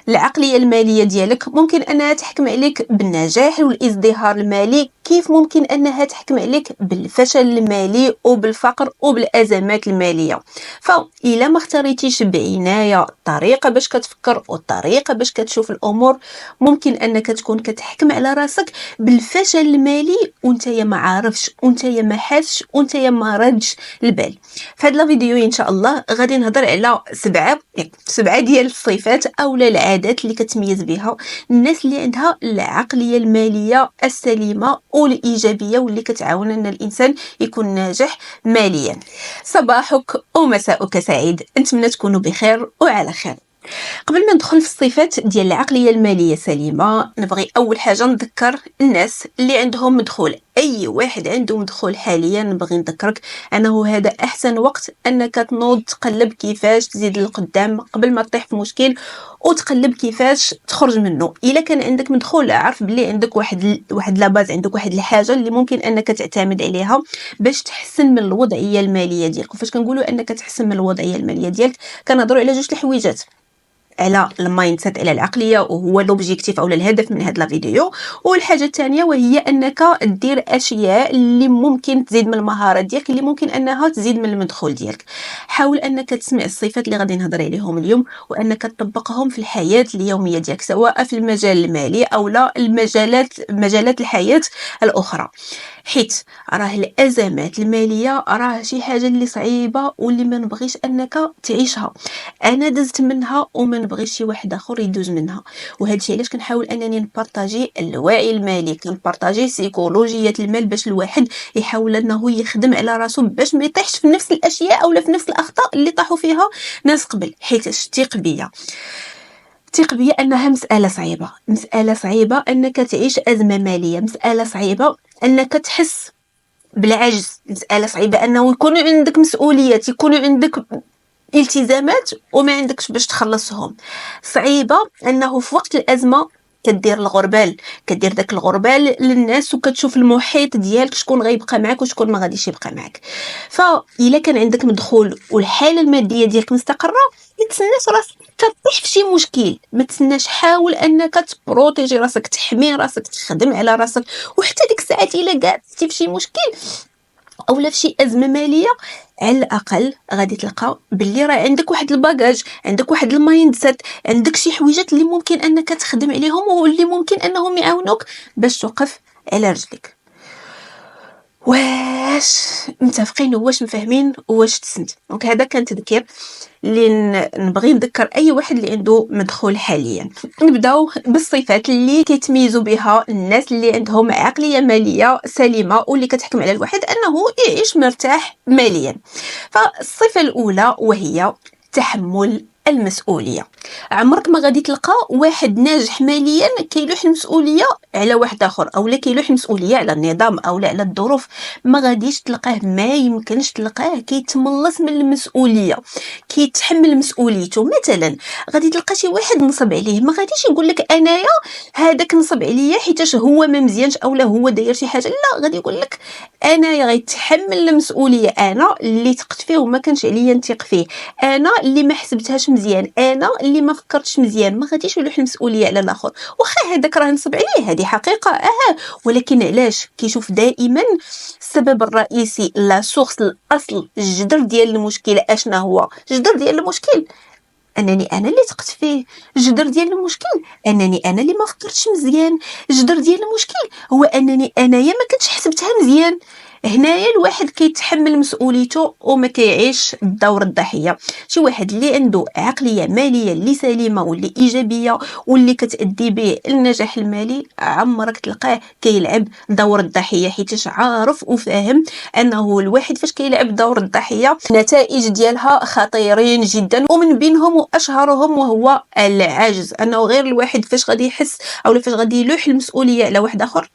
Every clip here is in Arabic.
العقلية المالية ديالك ممكن أنها تحكم عليك بالنجاح والازدهار المالي، كيف ممكن أنها تحكم عليك بالفشل المالي وبالفقر وبالأزمات المالية. فإلا ما اختاريتيش بعناية طريقة باش كتفكر وطريقة باش كتشوف الأمور، ممكن أنك تكون كتحكم على راسك بالفشل المالي وانتيا ما عارفش وانتيا ما حاسش وانتيا ما ردش البال. في هذا الفيديو ان شاء الله غادي نهضر على سبعه ديال الصفات او العادات اللي كتميز بها الناس اللي عندها العقليه الماليه السليمه والايجابيه، واللي كتعاون ان الانسان يكون ناجح ماليا. صباحك ومساءك سعيد، نتمنى تكونوا بخير وعلى خير. قبل ما ندخل في الصفات ديال العقليه الماليه السليمه، نبغي اول حاجه نذكر الناس اللي عندهم مدخول. اي واحد عنده مدخول حاليا نبغي نذكرك انه هذا احسن وقت انك تنوض تقلب كيفاش تزيد للقدام قبل ما تطيح في مشكل، وتقلب كيفاش تخرج منه. الا كان عندك مدخول، عارف بلي عندك واحد لاباز، عندك واحد الحاجه اللي ممكن انك تعتمد عليها باش تحسن من الوضعيه الماليه ديالك. وفاش كنقولوا انك تحسن من الوضعيه الماليه ديالك، كنهضروا على جوج الحويجات، على المايند سيت، على العقليه، وهو لوبجيكتيف او الهدف من هذا الفيديو. والحاجه الثانيه وهي انك دير اشياء اللي ممكن تزيد من المهارات ديالك، اللي ممكن انها تزيد من المدخول ديالك. حاول انك تسمع الصفات اللي غادي نهضر عليهم اليوم وانك تطبقهم في الحياه اليوميه ديالك، سواء في المجال المالي او لا مجالات الحياه الاخرى. حيت راه الازمات الماليه راه شي حاجه اللي صعيبه واللي ما نبغيش انك تعيشها. انا دزت منها وما نبغيش شي واحد اخر يدوز منها، وهذا الشيء علاش كنحاول انني نبارطاجي الوعي المالي، كنبارطاجي سيكولوجيه المال، باش الواحد يحاول انه يخدم على راسو باش ما يطيحش في نفس الاشياء او في نفس الاخطاء اللي طاحوا فيها ناس قبل. حيت ثق بيا انها مساله صعيبه انك تعيش ازمه ماليه، مساله صعيبه انك تحس بالعجز، مساله صعيبه انه يكون عندك مسؤوليات، يكون عندك التزامات وما عندكش باش تخلصهم. صعيبه انه في وقت الازمه كدير الغربال، كدير داك الغربال للناس وكتشوف المحيط ديالك شكون غيبقى معك وشكون ما غاديش يبقى معك. فاذا كان عندك مدخول والحاله الماديه ديالك مستقره، ما تسناش راسك تطيح في شي مشكل، ما تسناش، حاول انك تبروتيجي راسك، تحمي راسك، تخدم على راسك. وحتى ديك الساعات الا قعدتي في شي مشكل اولا في شي ازمه ماليه، على الاقل غادي تلقى باللي راه عندك واحد الباجاج، عندك واحد المايند سيت، عندك شي حويجات اللي ممكن انك تخدم عليهم واللي ممكن انهم يعاونوك باش توقف على رجلك. واش متفقين؟ واش مفاهمين؟ واش تسنت؟ دونك هذا كان تذكير اللي نبغي نذكر اي واحد اللي عنده مدخول حاليا. نبداو بالصفات اللي كيتميزوا بها الناس اللي عندهم عقليه ماليه سليمه واللي كتحكم على الواحد انه يعيش مرتاح ماليا. فالصفه الاولى وهي تحمل المسؤوليه. عمرك ما غادي تلقى واحد ناجح ماليا كيلوح المسؤوليه على واحد اخر، او لا كيلوح المسؤوليه على النظام او لا على الظروف. ما غاديش تلقاه، ما يمكنش تلقاه كيتملص من المسؤوليه، كيتحمل مسؤوليته. مثلا غادي تلقى شي واحد نصب عليه، ما غاديش يقول لك انايا هذاك نصب عليا حيتاش هو ما مزيانش او لا هو داير شي حاجه، لا، غادي يقول لك انايا غيتحمل المسؤوليه، انا اللي ثقت فيه وما كانش عليا نثق فيه، انا اللي ما حسبتهاش مزيان، انا اللي ما فكرتش مزيان. ما غاديش يلوح المسؤوليه على الاخر، واخا هذاك راه نصب عليه، هذه حقيقه، ولكن علاش كيشوف دائما السبب الرئيسي، لا سورس، الاصل، الجذر ديال المشكل. اشنا هو الجذر ديال المشكل؟ انني انا اللي ثقت فيه. الجذر ديال المشكل انني انا اللي ما فكرتش مزيان. الجذر ديال المشكل هو انني انايا ما كنتش حسبتها مزيان. هنايا الواحد كيتحمل مسؤوليته وما كيعيش دور الضحيه. شي واحد اللي عنده عقليه ماليه اللي سليمه واللي ايجابيه واللي كتادي به النجاح المالي، عمرك تلقاه كيلعب دور الضحيه، حيت عارف وفاهم انه الواحد فاش كيلعب دور الضحيه النتائج ديالها خطيرين جدا، ومن بينهم واشهرهم وهو العجز. انه غير الواحد فاش غادي يحس او فاش غادي يلوح المسؤوليه على واحد اخر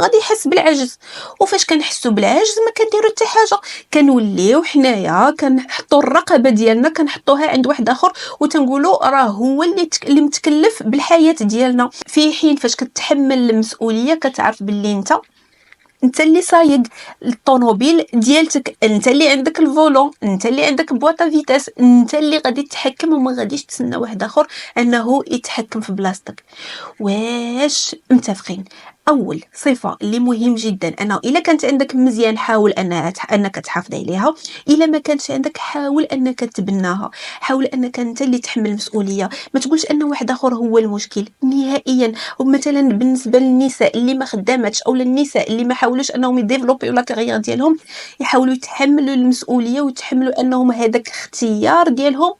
غادي يحس بالعجز. وفاش كنحسوا بالعجز ما كنديروا حتى حاجه، كنوليو حنايا كنحطوا الرقبه ديالنا كنحطوها عند واحد اخر وتنقولوا راه هو اللي متكلف بالحياه ديالنا. في حين فاش كتحمل المسؤوليه كتعرف باللي انت انت اللي سايق الطوموبيل ديالتك، انت اللي عندك الفولون، انت اللي عندك بواطا فيتاس، انت اللي غادي تتحكم وما غاديش تسنى واحد اخر انه يتحكم في بلاصتك. واش متفقين؟ اول صفه اللي مهم جدا انه الا كانت عندك مزيان حاول انك تحافظ عليها، الا ما كانتش عندك حاول انك تبناها، حاول انك انت اللي تحمل المسؤوليه، ما تقولش ان واحد اخر هو المشكل نهائيا. ومثلا بالنسبه للنساء اللي ما خداماتش او للنساء اللي ما حاولوش انهم يديفلوبيو لا كارير ديالهم، يحاولوا يتحملوا المسؤوليه ويتحملوا انهم هذاك اختيار ديالهم،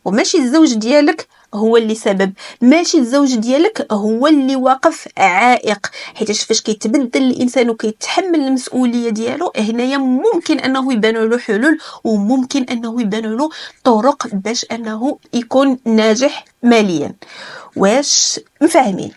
وماشي الزوج ديالك هو اللي سبب، ماشي الزوج ديالك هو اللي واقف عائق. حيت فاش كيتبدل الانسان وكيتحمل المسؤوليه ديالو، هنايا ممكن انه يبانوا له حلول، وممكن انه يبانوا له طرق باش انه يكون ناجح ماليا. واش مفاهمين؟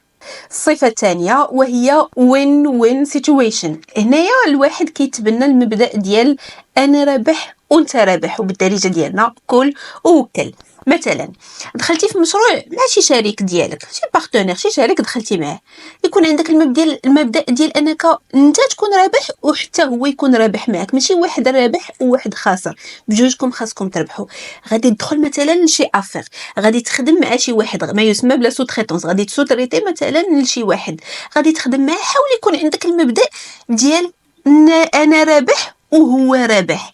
الصفة الثانية وهي win win situation. هنايا الواحد كيتبنى المبدأ ديال أنا رابح وانت رابح، وبالدارجة ديالنا كل وكل. مثلا دخلتي في مشروع مع شي شريك ديالك، شي بارتنير، شي شريك دخلتي معاه، يكون عندك المبدأ ديال انك انت تكون رابح وحتى هو يكون رابح معك، ماشي واحد رابح وواحد خاسر، بجوجكم خاصكم تربحوا. غادي تدخل مثلا لشي افير، غادي تخدم مع شي واحد ما يسمى بلا سو تريتونس، غادي تسو تريتي مثلا لشي واحد، غادي تخدم معاه، حاول يكون عندك المبدأ ديال انا رابح وهو رابح.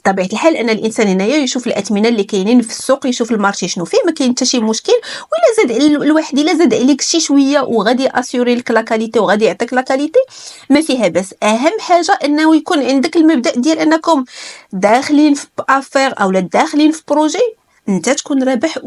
بطبيعه الحال ان الانسان هنايا يشوف الاثمنه اللي كاينين في السوق، يشوف المارشي شنو فيه، ما كاين حتى شي مشكل. ولا زاد الواحد الا زاد عليك شي شويه وغادي اسيوري لك لا كاليتي وغادي يعطيك لا كاليتي، ما فيها بس. اهم حاجه انه يكون عندك المبدا ديال انكم داخلين في افير او داخلين في بروجي انت تكون رابح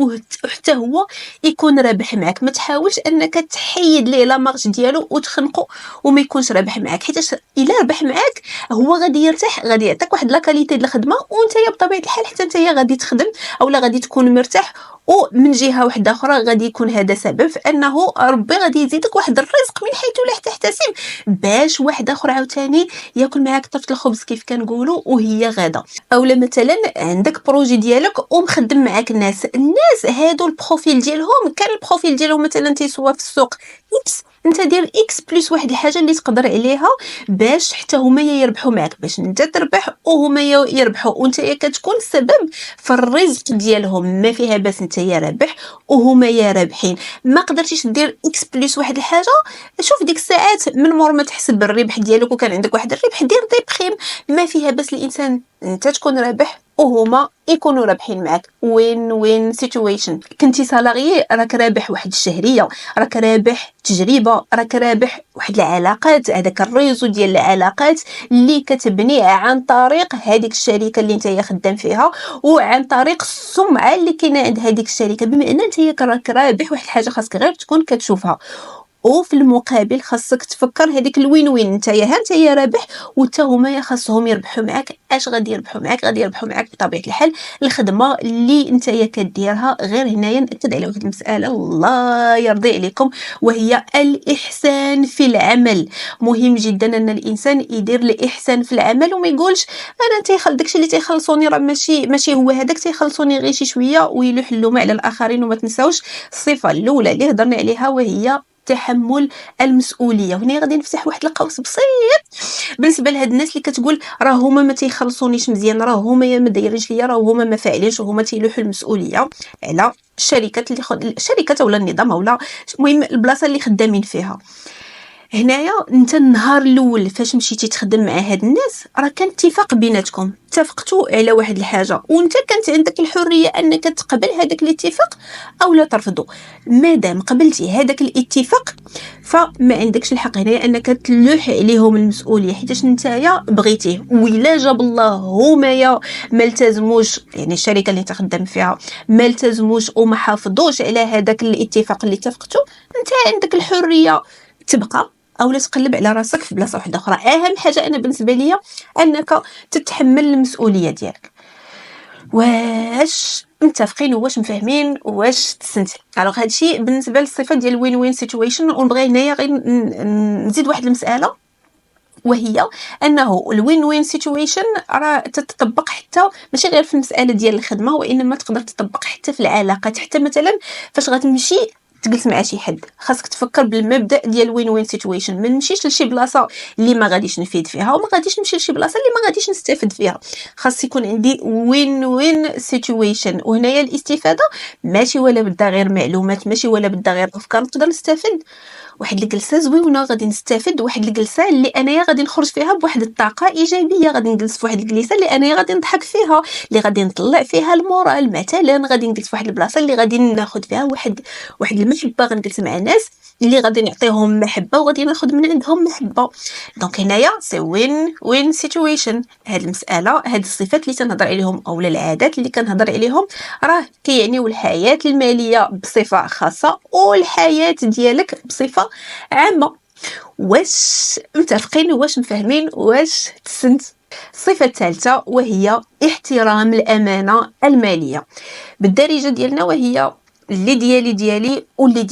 وحتى هو يكون رابح معك. ما تحاولش انك تحيد ليه لا مارج ديالو وتخنقو وما يكونش رابح معك، حيت الا ربح معك هو غادي يرتاح، غادي يعطيك واحد لا كاليتي د الخدمه، وانت بطبيعه الحال حتى انت غادي تخدم اولا غادي تكون مرتاح. ومن جهه واحده اخرى غادي يكون هذا سبب في انه ربي غادي يزيدك واحد الرزق من حيث لا تحتسب، باش واحد اخر عاوتاني ياكل معاك طرف الخبز كيف كنقولوا وهي غدا. اولا مثلا عندك بروجي ديالك ومخدم معاك الناس هادو البروفيل ديالهم كان البروفيل ديالهم مثلا تيسوا في السوق اكس، انت دير اكس بلس واحد الحاجه اللي تقدر عليها باش حتى هما يربحوا معك، باش انت تربح وهما يربحوا، وانت كتكون سبب في الرزق ديالهم. ما فيها باس انت يا رابح وهما يا رابحين. ما قدرتيش دير اكس بلس واحد الحاجه، شوف ديك الساعات من مور ما تحسب الربح ديالك وكان عندك واحد الربح دير دي بريم. ما فيها باس الانسان انت تكون رابح وهما يكونوا رابحين معك. وين وين سيتويشن. كنتي سالاريي راك رابح واحد الشهريه، راك رابح تجربه، راك رابح واحد العلاقات، هذاك الريزو ديال العلاقات اللي كتبنيه عن طريق هذيك الشركه اللي انت خدام فيها، وعن طريق السمعه اللي كاينه عند هذيك الشركه. بما ان انت راك رابح واحد الحاجه خاصك غير تكون كتشوفها، وفي المقابل خاصك تفكر هذيك الوين وين. انت يا رابح وتا هما خاصهم يربحوا معك. اش غادي يربحوا معك؟ غادي يربحوا معك بطبيعه الحال الخدمه اللي انت كديرها. غير هنايا ناكد على واحد المساله الله يرضي عليكم، وهي الاحسان في العمل. مهم جدا ان الانسان يدير الاحسان في العمل وما يقولش انا تيخل داكشي اللي تيخلصوني راه ماشي هو هذاك، تيخلصوني غير شي شويه ويلوح اللوم على الاخرين. وما تنساوش الصفه الاولى اللي هضرنا عليها وهي تحمل المسؤوليه. هنا غادي نفتح واحد القوس بسيط بالنسبه لهاد الناس اللي كتقول راه هما ما تيخلصونيش مزيان، راه هما ما دايرينش ليا، راه هما ما فاعلينش، وهما تيلوحوا المسؤوليه على الشركات الشركات ولا النظام ولا المهم البلاصه اللي خدامين فيها. هنايا انت النهار الاول فاش مشيتي تخدم مع هاد الناس راه كان اتفاق بيناتكم، اتفقتوا على واحد الحاجه، وانت كانت عندك الحريه انك تقبل هذاك الاتفاق او لا ترفضه. مادام قبلتي هذاك الاتفاق فما عندكش الحق هنا انك تلوح عليهم المسؤوليه، حيت نتايا بغيتيه. وإلا جاب الله هما ما التزموش، يعني الشركه اللي تخدم فيها ما التزموش وما حافظوش على هذاك الاتفاق اللي اتفقتوا، انت عندك الحريه تبقى او لا تقلب على راسك في بلاصه واحده اخرى. اهم حاجه انا بالنسبه ليا انك تتحمل المسؤوليه ديالك. واش متفقين؟ واش مفاهمين؟ واش تسنتي؟ الوغ هادشي بالنسبه للصفه ديال وين وين سيتويشن. ونبغي هنايا غير نزيد واحد المساله، وهي انه الوين وين سيتويشن راه تتطبق حتى ماشي غير في المساله ديال الخدمه، وانما تقدر تطبق حتى في العلاقات. حتى مثلا فاش غتمشي تجلس مع شي حد خاصك تفكر بالمبدا ديال وين وين سيتويشن. ما نمشيش لشي بلاصه اللي ما غاديش نفيد فيها وما غاديش نمشي لشي بلاصه اللي ما غاديش نستافد فيها. خاص يكون عندي وين وين سيتويشن. وهنايا الاستفاده ماشي ولا بدها غير معلومات، ماشي ولا بدها غير افكار، نقدر نستافد واحد الجلسه زوينه، غادي نستافد واحد الجلسه اللي انايا غادي نخرج فيها بواحد الطاقه ايجابيه، غادي نجلس في واحد الجلسه اللي انايا غادي نضحك فيها، اللي غادي نطلع فيها المورال. مثلا غادي نجلس في واحد البلاصه اللي غادي ناخذ فيها واحد المحبه، غنجلس مع ناس اللي غادي نعطيهم محبه وغادي ناخذ من عندهم محبه. دونك هنايا سي وين سيتويشن. هاد المساله، هاد الصفات اللي تنهضر عليهم اولا العادات اللي كنهضر عليهم راه كيعنيو الحياه الماليه بصفه خاصه والحياه ديالك بصفه عامه. واش متفقين؟ واش مفهمين؟ واش تسنت؟ الصفه الثالثه وهي احترام الامانه الماليه بالدارجه ديالنا، وهي اللي ديالي واللي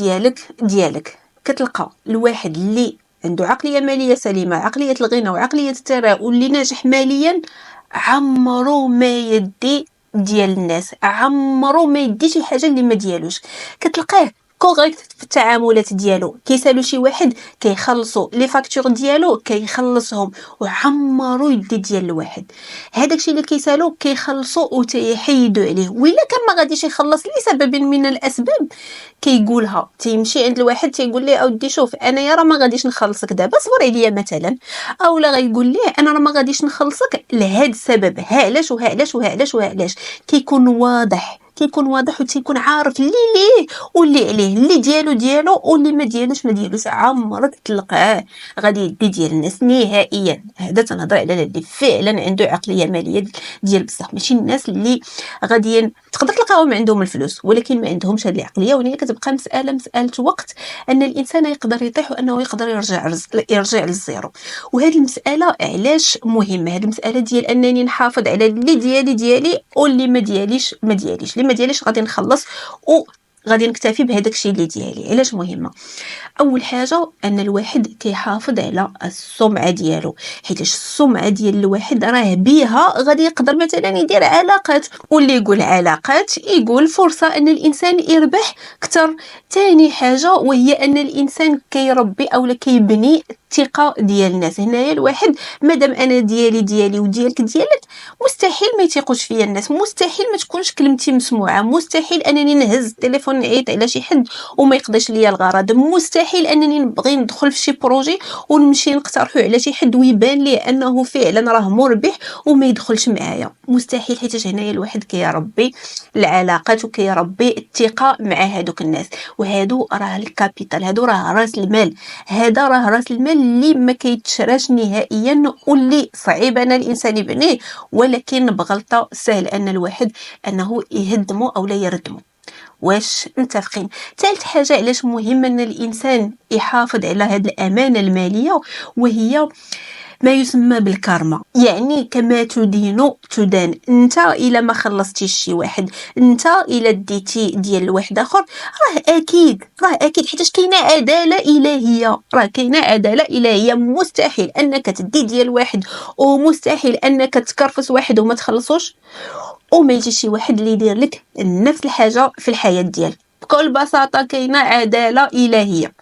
ديالك. كتلقى الواحد اللي عنده عقليه ماليه سليمه، عقليه الغنى وعقليه الثراء، واللي ناجح ماليا، عمرو ما يدي ديال الناس، عمرو ما يدي شي حاجه اللي ما ديالوش. كتلقاه كوريكت في التعاملات ديالو، كيسالو شي واحد كيخلصوا لي فاكتور ديالو كيخلصهم، وعمرو يدي ديال الواحد. هذاك الشيء اللي كيسالو كيخلصوا وتيحيدوا عليه، وإلا كان ما غاديش يخلص لسبب من الاسباب كيقولها، تيمشي عند الواحد تيقول ليه اودي شوف انا راه ما غاديش نخلصك دابا، صبر عليا مثلا. اولا غيقول ليه انا راه ما غاديش نخلصك لهذا السبب، ها علاش وها علاش وها علاش وها علاش. كيكون واضح وتيكون عارف اللي ليه واللي عليه، اللي ديالو واللي ما ديالوش. عمرك تلقاه غادي يدي ديال الناس نهائيا. هذا تنهضر على اللي فعلا عنده عقليه ماليه ديال بصح، ماشي الناس اللي غاديين تقدر تلقاهم عندهم الفلوس ولكن ما عندهمش هذه العقليه. وهي كتبقى مساله وقت ان الانسان يقدر يطيح وانه يقدر يرجع للزيرو. وهذه المساله علاش مهمه؟ هذه المساله ديال انني نحافظ على اللي ديالي واللي ما دياليش اللي ما دياليش غادي نخلص وغادي نكتفي بهذاك الشيء اللي ديالي. علاش مهمه؟ اول حاجه ان الواحد كيحافظ على السمعه ديالو، حيت السمعه ديال الواحد راه بها غادي يقدر مثلا يدير علاقات، واللي يقول علاقات يقول فرصه ان الانسان يربح اكثر. ثاني حاجه وهي ان الانسان كيربي اولا كيبني الثقه ديال الناس. هنايا الواحد مادام انا ديالي وديالك مستحيل ما يثيقوش فيا الناس، مستحيل ما تكونش كلمتي مسموعه، مستحيل انني نهز التليفون نعيط على شي حد وما يقضيش ليا الغرض، مستحيل انني نبغي ندخل في شي بروجي ونمشي نقترحو على شي حد ويبان ليه انه فعلا راه مربح وما يدخلش معايا. مستحيل، حيت هنايا الواحد كيربي العلاقات وكيربي الثقه مع هادوك الناس. وهادو راه الكابيتال، هادو راه راس المال. هذا راه راس المال اللي ما كيتشراش نهائيا واللي صعيب ان الانسان يبنيه، ولكن بغلطه سهل ان الواحد انه يهدمه او لا يردمه. واش متفقين؟ ثالث حاجه علاش مهم ان الانسان يحافظ على هذه الامانه الماليه، وهي ما يسمى بالكارما. يعني كما تدين تدان. انت الا ما خلصتيش شي واحد، انت الا ديتي ديال واحد اخر، راه اكيد حيت كاينه عداله الهيه، مستحيل انك تدي ديال واحد ومستحيل انك تكرفس واحد وما تخلصوش وما يجي شي واحد اللي يدير لك نفس الحاجه في الحياه ديالك. بكل بساطه كاينه عداله الهيه.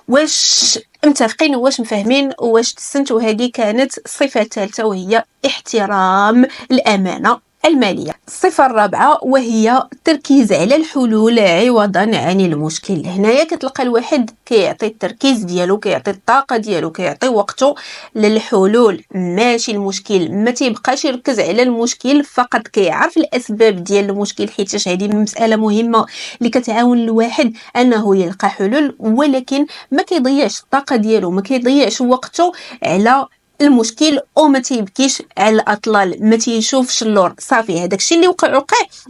واش متفقين؟ واش مفاهمين؟ واش تسنتوا؟ هذه كانت الصفه الثالثه وهي احترام الامانه الماليه. الصفه الرابعه وهي التركيز على الحلول عوضا عن المشكل. هنايا كتلقى الواحد كيعطي التركيز ديالو، كيعطي الطاقه ديالو، كيعطي وقته للحلول ماشي المشكل. ما تيبقاش يركز على المشكل فقط، كيعرف الاسباب ديال المشكل، حيت هذه مساله مهمه اللي كتعاون الواحد انه يلقى حلول، ولكن ما كيضيعش الطاقه ديالو، ما كيضيعش وقته على المشكل وما تيبكيش على الاطلال، ما تيشوفش اللور. صافي هذاك الشيء اللي وقع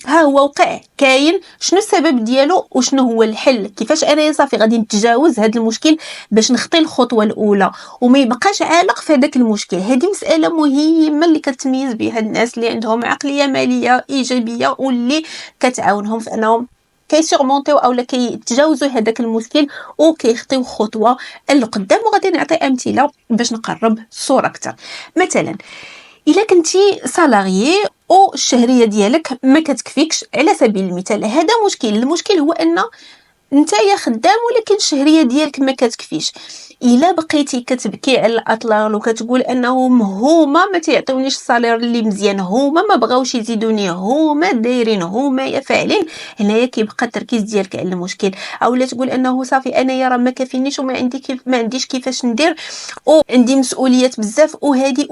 ها هو وقع، كاين شنو السبب ديالو وشنو هو الحل، كيفاش انا صافي غادي نتجاوز هذا المشكل باش نخطي الخطوه الاولى وما يبقاش عالق في هذاك المشكل. هذه مساله مهمه اللي كتميز بها الناس اللي عندهم عقليه ماليه ايجابيه واللي كتعاونهم في انهم كيسورمونطيو اولا كيتجاوزوا هذاك المشكل وكيخطيو خطوه لقدام. وغادي نعطي امثله باش نقرب الصوره اكثر. مثلا الا كنتي سالاريي والشهريه ديالك ما كتكفيكش، على سبيل المثال هذا مشكل. المشكل هو ان نتايا خدام ولكن الشهريه ديالك ما كتكفيش. الا بقيتي كتبكي على الاطلال وكتقول انهم هما ما تيعطيونيش الصالير اللي مزيان، هما ما بغاوش يزيدوني، هما دايرين، هما فاعلين، هنايا كيبقى التركيز ديالك على المشكل. اولا تقول انه صافي انايا راه ما كافينيش وما عندي ما عنديش كيفاش ندير وعندي مسؤوليات بزاف وهادي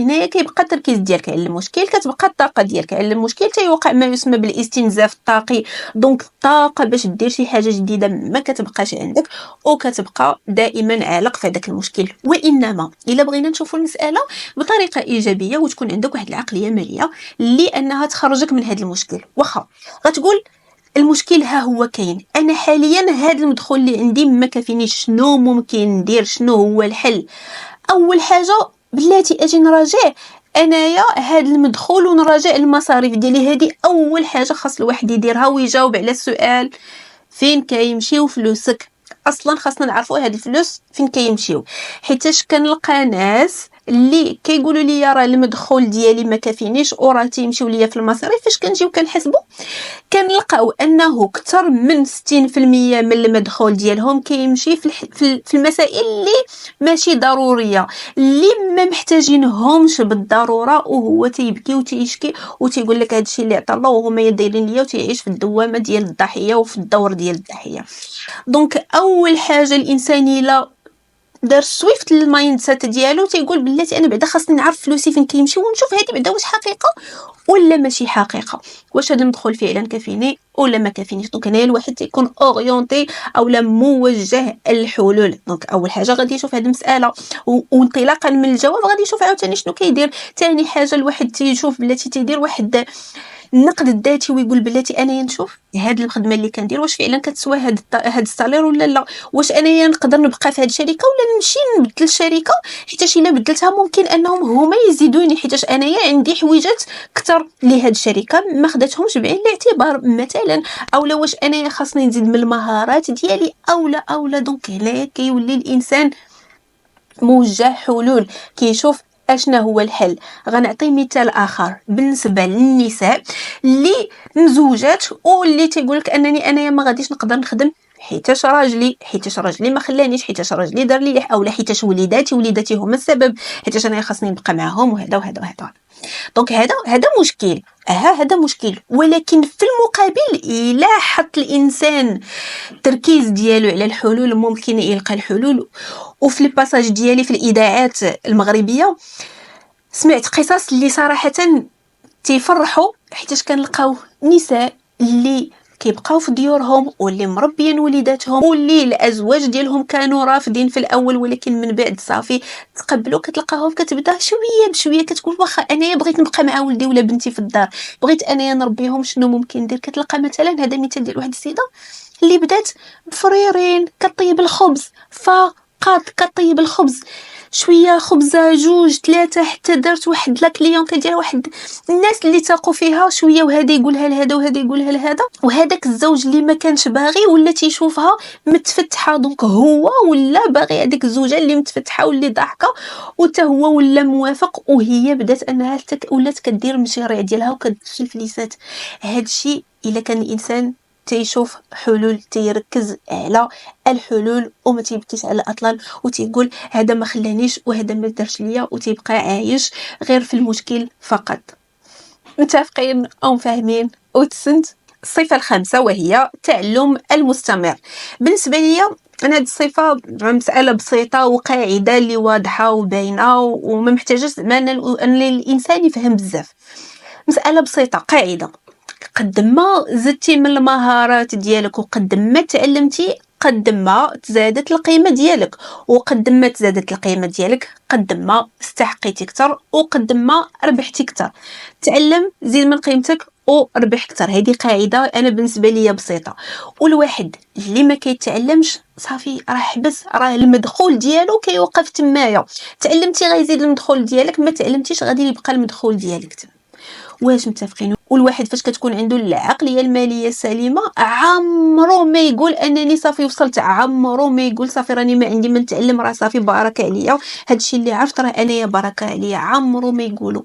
هنايا كيبقى التركيز ديالك على المشكل، كتبقى الطاقه ديالك على المشكل، تيوقع ما يسمى بالاستنزاف الطاقي. دونك الطاقه باش دير شي حاجه جديده ما كتبقاش عندك، وكتبقى دائما عالق في هذاك المشكل. وانما الا بغينا نشوفوا المساله بطريقه ايجابيه وتكون عندك واحد العقليه ماليه اللي انها تخرجك من هذا المشكل، واخا غتقول المشكل ها هو كاين، انا حاليا هذا المدخول اللي عندي ما كافينيش، شنو ممكن ندير، شنو هو الحل؟ اول حاجه بلاتي اجي نراجع انايا هذا المدخول ونراجع المصاريف ديالي. هذه اول حاجه خاص الواحد يديرها ويجاوب على السؤال فين كيمشيو فلوسك. اصلا خاصنا نعرفوا هاد الفلوس فين كيمشيو، حيتاش كنلقى ناس اللي كيقولوا لي راه المدخول ديالي ما كافينيش وراه تيمشيو ليا في المصاريف. فاش كنجيو كنحسبوا كنلقاو انه اكثر من 60% من المدخول ديالهم كيمشي في المسائل اللي ماشي ضروريه، اللي ما محتاجينهمش بالضروره، وهو تيبكي وتيشكي وتيقول لك هادشي اللي عطا الله وهما دايرين ليا، وتيعيش في الدوامه ديال الضحيه وفي الدور ديال الضحيه. دونك اول حاجه الانسان الا دار سويفت المايند سيت ديالو تيقول بلاتي انا بعدا خاصني نعرف فلوسي فين كيمشيو ونشوف هذه بعدا واش حقيقه ولا ماشي حقيقه، واش هذا المدخول فعلا كافيني ولا ما كافينيش. دونك هنا الواحد تيكون اورينتي اولا موجه الحلول. دونك اول حاجه غادي يشوف هذه المساله وانطلاقا من الجواب غادي يشوف عاوتاني شنو كيدير. ثاني حاجه الواحد تيشوف بلاتي تيدير واحد النقد الذاتي ويقول بلاتي انايا نشوف هاد الخدمه اللي كندير واش فعلا كتسوى هاد السالير ولا لا، واش انايا نقدر نبقى في هاد الشركه ولا نمشي نبدل الشركه، حيتاش الا بدلتها ممكن انهم هما يزيدوني، حيتاش انايا عندي حويجات اكثر لهاد الشركه ما خداتهمش بعين الاعتبار مثلا. اولا واش انايا خاصني نزيد من المهارات ديالي اولا. دونك هنايا كيولي الانسان موجه حلول، كيشوف اشنا هو الحل. غنعطي مثال اخر بالنسبه للنساء اللي مزوجات واللي تيقولك انني ما غاديش نقدر نخدم حيتاش راجلي ما خلانيش، حيتاش راجلي دار لي اولا حيتاش وليداتي هما السبب، حيتاش انا خاصني نبقى معاهم وهذا. دونك هذا مشكل، هذا مشكل. ولكن في المقابل الا حط الانسان التركيز ديالو على الحلول ممكن يلقى الحلول. وفي الباساج ديالي في الاذاعات المغربيه سمعت قصص اللي صراحه تيفرحوا، حيتاش كنلقاو نساء اللي كيبقاو في ديورهم واللي مربيين وليداتهم واللي الازواج ديالهم كانوا رافضين في الاول ولكن من بعد صافي تقبلوا، كتلقاهم كتبدا شويه بشويه كتقول واخا انايا بغيت نبقى مع ولدي ولا بنتي في الدار، بغيت انايا نربيهم، شنو ممكن ندير؟ كتلقى مثلا هذا مثال ديال واحد السيده اللي بدات بفريرين كطيب الخبز فقط، كطيب الخبز شويه خبزه جوج ثلاثه حتى دارت واحد لا كليونتي ديال واحد الناس اللي تاقوا فيها شويه، وهذا يقولها لهذا وهذا يقولها لهذا، وهذاك الزوج اللي ما كانش باغي ولا تيشوفها متفتحه، دونك هو ولا باغي هذيك الزوجه اللي متفتحه واللي ضاحكه وتا هو ولا موافق، وهي بدات انها ولات كدير المشاريع ديالها وكتدخل فليسات. هادشي الا كان الانسان تيشوف حلول، تيركز على الحلول وما تيبكيش على الاطلال وتيقول هذا ما خلانيش وهذا ما دارش ليا وتيبقى عايش غير في المشكل فقط. متفقين او فاهمين؟ وتسنت الصفه الخامسه وهي التعلم المستمر. بالنسبه لي انا هذه الصفه مساله بسيطه وقاعده اللي واضحه وباينه وما محتاجه زعما ان الانسان يفهم بزاف. مساله بسيطه، قاعده: قد ما زدتي من المهارات ديالك وقد ما تعلمتي قد ما تزادت القيمه ديالك، وقد ما تزادت القيمه ديالك قد ما استحقيتي اكثر وقد ما ربحتي اكثر. تعلم زيد من قيمتك وربح اكثر. هذه قاعده انا بالنسبه لي بسيطه. والواحد اللي ما كيتعلمش صافي راه حبس، راه المدخول ديالو كيوقف تمايا. تعلمتي غيزيد المدخول ديالك، ما تعلمتيش غادي يبقى المدخول ديالك تما. واش متفقين؟ والواحد فاش كتكون عنده العقليه الماليه السليمه عمرو ما يقول انني صافي وصلت، عمرو ما يقول صافي راني ما عندي ما نتعلم، راه صافي بارك عليا هادشي اللي عرفت راه انايا بركه عليا، عمرو ما يقولوا.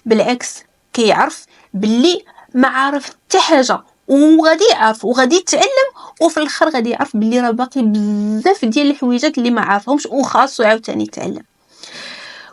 بالعكس كيعرف باللي ما عارف حتى حاجه وغادي يعرف وغادي يتعلم، وفي الاخر غادي يعرف باللي راه باقي بزاف ديال الحويجات اللي ما عارفهمش وخاصو عاوتاني يتعلم.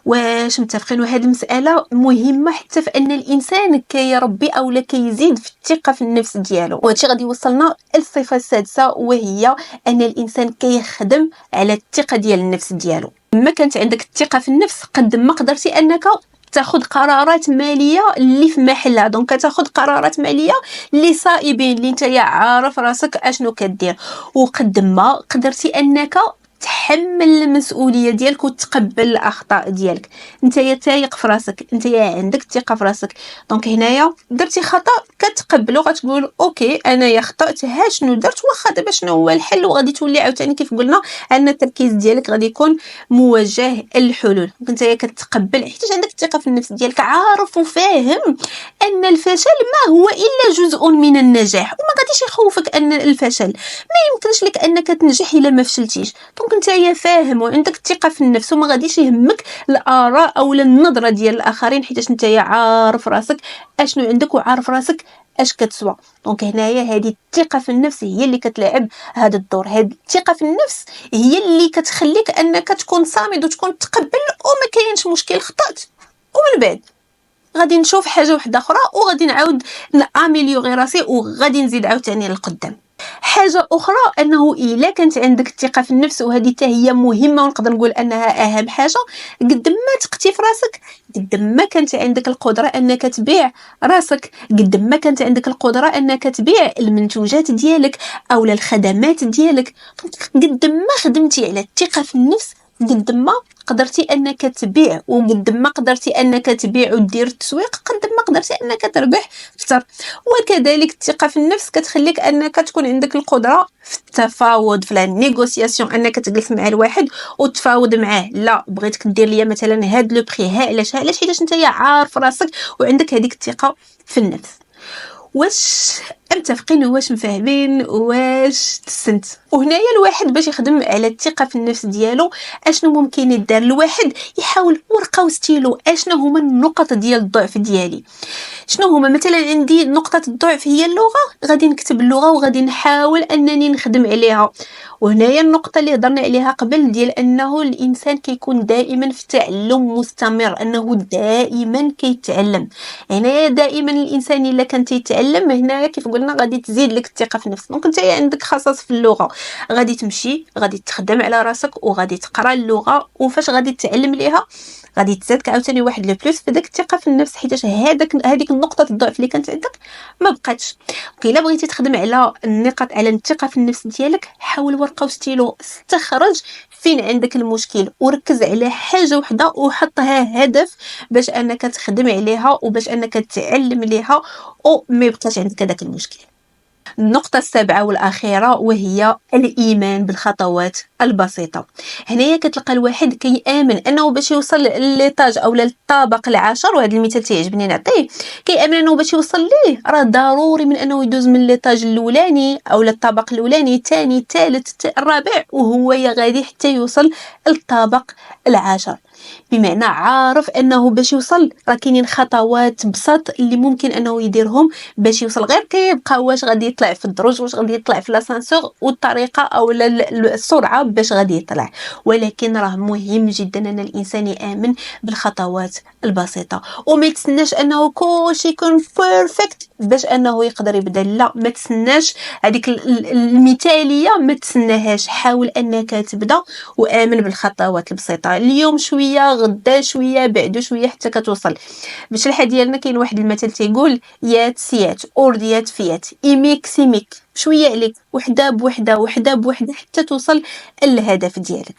واش متفقين؟ وهذه المساله مهمه حتى في ان الانسان كيربي اولا كيزيد في الثقه في النفس ديالو. وهادشي غادي يوصلنا للصفه السادسه، وهي ان الانسان كيخدم على الثقه ديال النفس ديالو. ما كانت عندك الثقه في النفس قد ما قدرتي انك تاخذ قرارات ماليه اللي في محلها. دونك كتاخذ قرارات ماليه اللي صائبين، اللي نتايا عارف راسك اشنو كدير، وقد ما قدرتي انك تحمل المسؤوليه ديالك وتقبل الاخطاء ديالك. نتايا تايق في راسك، نتايا عندك الثقه في راسك. دونك هنايا درتي خطا كتقبلو، غتقول اوكي انايا خطات، ها شنو درت، واخا دابا شنو هو الحل، وغادي تولي عاوتاني كيف قلنا ان التركيز ديالك غادي يكون موجه للحلول. نتايا كتقبل حيت عندك الثقه في النفس ديالك، عارف وفاهم ان الفشل ما هو الا جزء من النجاح، وما غاديش يخوفك ان الفشل ما يمكنش لك انك تنجح الا ما فشلتيش. دونك نتايا فاهم وعندك الثقه في النفس، وما غاديش يهمك الاراء او النظره ديال الاخرين، حيت نتايا عارف راسك اشنو عندك وعارف راسك اش كتسوى. دونك هنايا هذه الثقه في النفس هي اللي كتلعب هذا الدور. هذه الثقه في النفس هي اللي كتخليك انك تكون صامد وتكون تقبل وما كاينش مشكل، خطات ومن بعد غادي نشوف حاجه واحده اخرى وغادي نعاود ناميليوري راسي وغادي نزيد عاوتاني للقدام. حاجه اخرى انه الا كانت عندك الثقه في النفس، وهذه حتى هي مهمه ونقدر نقول انها اهم حاجه، قد ما تقتي في راسك قد ما كانت عندك القدره انك تبيع راسك، قد ما كانت عندك القدره انك تبيع المنتوجات ديالك او الخدمات ديالك. قد ما خدمتي على الثقه في النفس قد ما قدرتي انك تبيع، وقد ما قدرتي انك تبيع ودير التسويق قد ما قدرتي انك تربح اكثر. وكذلك الثقه في النفس كتخليك انك تكون عندك القدره في التفاوض، في النيغوسياسيون، انك تجلس مع الواحد وتفاوض معاه. لا بغيتك دير ليا مثلا هاد لو بري، ها علاش حيت انت عارف راسك وعندك هذيك الثقه في النفس. واش متفقين؟ واش مفاهمين؟ واش تسنت؟ وهنايا الواحد باش يخدم على الثقه في النفس ديالو اشنو ممكن يدار؟ الواحد يحاول ورقه وستيلو اشنو هما النقط ديال الضعف ديالي. شنو هما؟ مثلا عندي نقطه الضعف هي اللغه، غادي نكتب اللغه وغادي نحاول انني نخدم عليها. وهنايا النقطه اللي هضرنا عليها قبل ديال انه الانسان كيكون دائما في تعلم مستمر، انه دائما كيتعلم. هنايا دائما الانسان الا كان تيتعلم، هنايا كيف قلنا غادي تزيد لك الثقه في النفس. دونك انت عندك خصاص في اللغه، غادي تمشي غادي تخدم على راسك وغادي تقرا اللغه، وفاش غادي تتعلم ليها غادي تزادك عاوتاني واحد لو بلوس في داك الثقه في النفس، حيت هذيك النقطه الضعف اللي كانت عندك ما بقاتش. الا بغيتي تخدم على النقاط على الثقه في النفس ديالك، حاول ورقه وستيلو استخرج فين عندك المشكل وركز على حاجه وحده وحطها هدف باش انك تخدم عليها وباش انك تعلم ليها وما يبقاش عندك هذاك المشكل. النقطة السابعة والأخيرة وهي الإيمان بالخطوات البسيطة. هنايا كتلقى الواحد كيآمن أنه باش يوصل للطاج أو للطابق العاشر، وهذا المثال تيعجبني نعطيه، كيآمن أنه باش يوصل ليه راه ضروري من أنه يدوز من للطاج الأولاني أو للطابق الأولاني، الثاني، الثالث، الرابع، وهو غادي حتى يوصل للطابق العاشر. بمعنى عارف انه باش يوصل راه كاينين خطوات بساط اللي ممكن انه يديرهم باش يوصل، غير كيبقى واش غادي يطلع في الدروج، واش غادي يطلع في لاسانسور، والطريقه او السرعه باش غادي يطلع. ولكن راه مهم جدا ان الانسان يامن بالخطوات البسيطه وما يتسناش انه كلشي يكون بيرفكت باش انه يقدر يبدا. لا، ما تسناش هذيك المثاليه، ما تسناهاش. حاول انك تبدا وامن بالخطوات البسيطه، اليوم شويه، غدا شويه، بعد شويه، حتى كتوصل. باش الحال ديالنا كاين واحد المثل تيقول يات سيات اورديات فيات ايميك سيميك، شويه عليك، وحده بوحده، وحده بوحده، حتى توصل للهدف ديالك.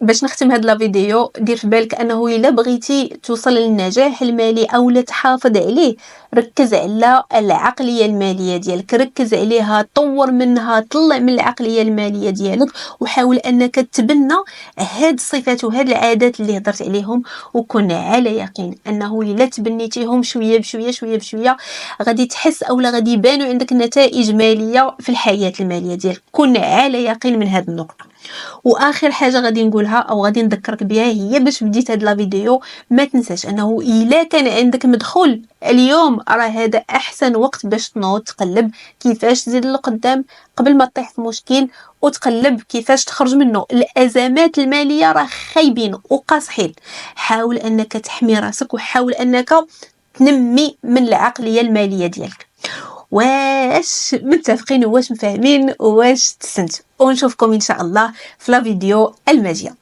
باش نختم هاد لا فيديو، دير في بالك انه الا بغيتي توصل للنجاح المالي او لا تحافظ عليه، ركز على العقليه الماليه ديالك، ركز عليها، طور منها، طلع من العقليه الماليه ديالك، وحاول انك تبنى هاد الصفات وهاد العادات اللي هضرت عليهم، وكن على يقين انه الا تبنيتيهم شويه بشويه شويه بشويه غادي تحس اولا غادي يبانوا عندك نتائج ماليه في الحياه الماليه ديالك. كن على يقين من هاد النقطه. واخر حاجه غادي نقولها او غادي نذكرك بها هي باش بديت هاد لا فيديو ما تنساش انه الا كان عندك مدخول اليوم راه هذا احسن وقت باش تنوض تقلب كيفاش تزيد لقدام قبل ما تطيح في مشكل، وتقلب كيفاش تخرج منه. الازمات الماليه راه خايبين وقاصحين، حاول انك تحمي راسك وحاول انك تنمي من العقليه الماليه ديالك. واش متفقين؟ واش مفاهمين؟ واش تستنتوا؟ ونشوفكم ان شاء الله في لا فيديو الماجيه.